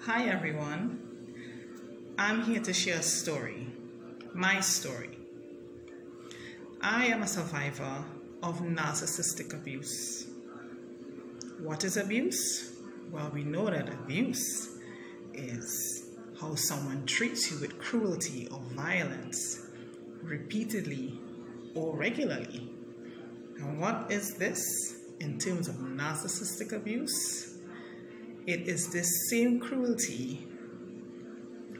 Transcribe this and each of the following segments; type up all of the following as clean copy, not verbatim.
Hi everyone, I'm here to share a story, my story. I am a survivor of narcissistic abuse. What is abuse? Well, we know that abuse is how someone treats you with cruelty or violence repeatedly or regularly. And what is this in terms of narcissistic abuse? It is this same cruelty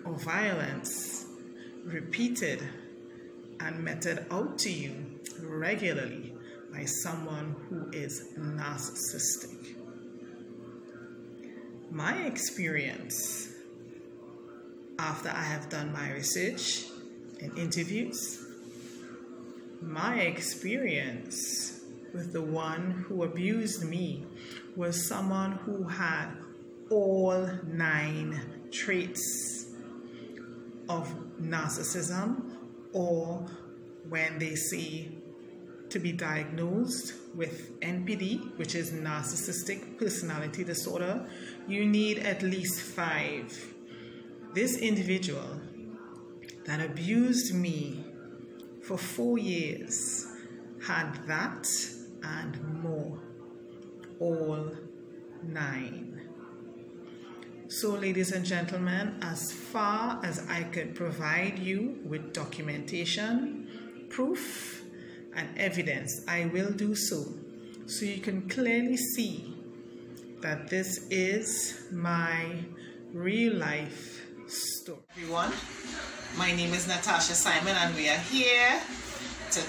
or violence repeated and meted out to you regularly by someone who is narcissistic. My experience after I have done my research and interviews, my experience with the one who abused me was someone who had all 9 traits of narcissism, or when they say to be diagnosed with NPD, which is narcissistic personality disorder, you need at least 5. This individual that abused me for 4 years had that and more, all 9. So, ladies and gentlemen, as far as I could provide you with documentation, proof, and evidence, I will do so you can clearly see that this is my real life story. Everyone, my name is Natasha Simon, and we are here to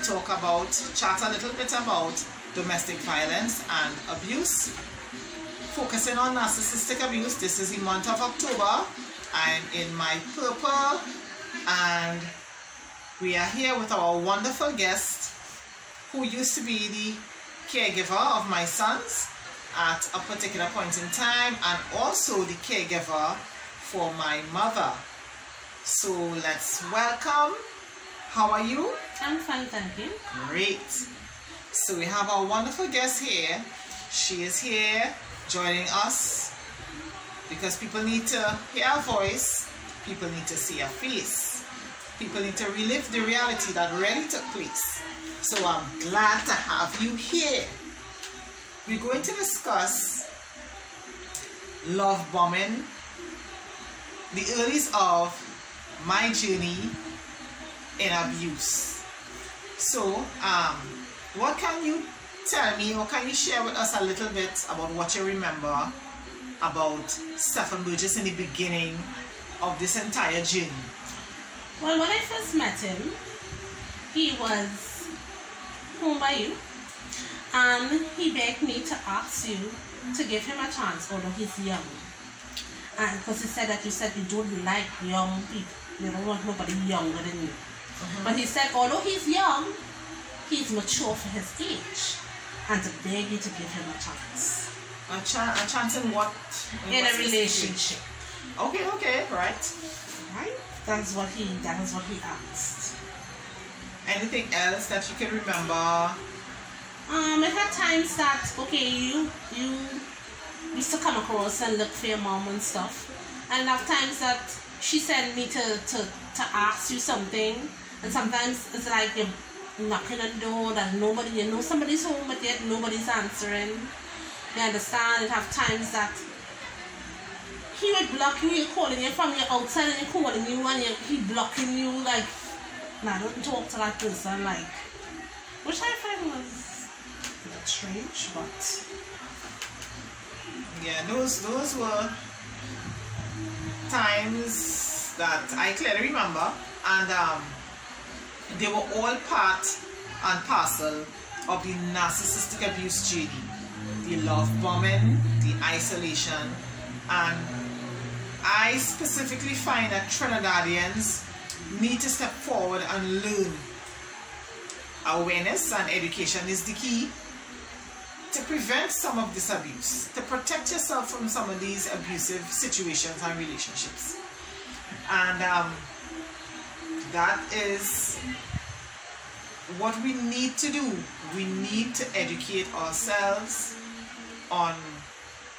chat a little bit about domestic violence and abuse. Focusing on narcissistic abuse. This is the month of October. I'm in my purple, and we are here with our wonderful guest who used to be the caregiver of my sons at a particular point in time, and also the caregiver for my mother. So let's welcome. How are you? I'm fine, thank you. Great. So we have our wonderful guest here. She is here joining us because people need to hear her voice, people need to see her face, people need to relive the reality that really took place. So I'm glad to have you here. We're going to discuss love bombing, the earliest of my journey in abuse. So what can you tell me, or can you share with us a little bit about what you remember about Stephen Burgess in the beginning of this entire journey? Well, when I first met him, he was home by you, and he begged me to ask you to give him a chance, although he's young. And because he said that you said you don't like young people, you don't want nobody younger than you. But he said, although he's young, he's mature for his age, and to beg you to give him a chance. A chance in what? In a relationship. Okay, right. That is what he asked. Anything else that you can remember? It had times that, okay, you used to come across and look for your mom and stuff. And there have times that she sent me to ask you something, and sometimes it's like you're knocking on the door that nobody, you know somebody's home, but yet nobody's answering. You understand? It have times that he would block you, you're calling you from your outside and you're calling you, and he blocking you, like, nah, don't talk to that person, like, which I find was a bit strange, but yeah, those were times that I clearly remember, and they were all part and parcel of the narcissistic abuse journey. The love bombing, the isolation, and I specifically find that Trinidadians need to step forward and learn. Awareness and education is the key to prevent some of this abuse, to protect yourself from some of these abusive situations and relationships. And that is what we need to do. We need to educate ourselves on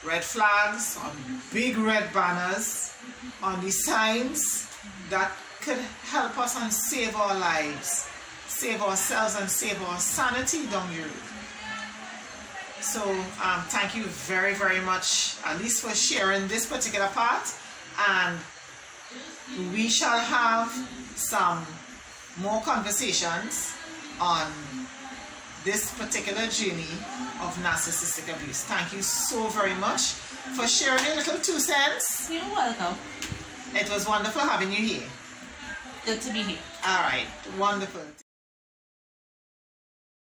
red flags, on big red banners, on the signs that could help us and save our lives, save ourselves and save our sanity down the road. So thank you very, very much, Alice, for sharing this particular part, and we shall have some more conversations on this particular journey of narcissistic abuse. Thank you so very much for sharing your little 2 cents. You're welcome. It was wonderful having you here. Good to be here. All right, wonderful.